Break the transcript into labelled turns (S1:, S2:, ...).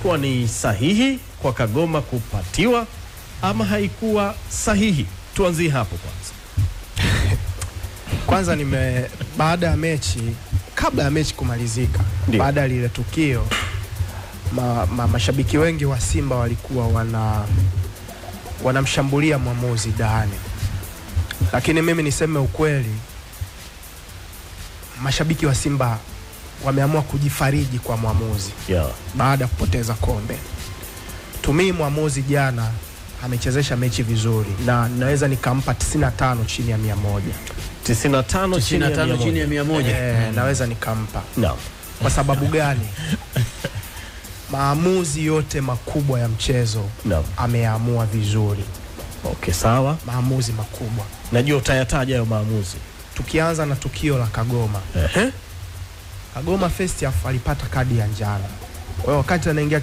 S1: Kwa ni sahihi kwa Kagoma kupatiwa ama haikuwa sahihi? Tuanzie hapo kwanza.
S2: Kwanza baada ya mechi, kabla ya mechi kumalizika, baada ya lile tukio, mashabiki wengi wa Simba walikuwa wanamshambulia mwamuzi Dane. Lakini mimi niseme ukweli, mashabiki wa Simba wameamua kujifariji kwa mwamuzi baada ya kupoteza kombe. Tumi mwamuzi jana amechezesha mechi vizuri na naweza nikampa 95 chini ya 100.
S1: 95
S3: chini ya 100.
S2: Naweza nikampa.
S1: No.
S2: Kwa sababu gani? Maamuzi yote makubwa ya mchezo ameamua vizuri.
S1: Okay, sawa.
S2: Maamuzi makubwa.
S1: Najua utayataja hayo maamuzi.
S2: Tukianza na tukio la Kagoma. Kagoma first half alipata kadi ya njano. Kwa hiyo wakati anaingia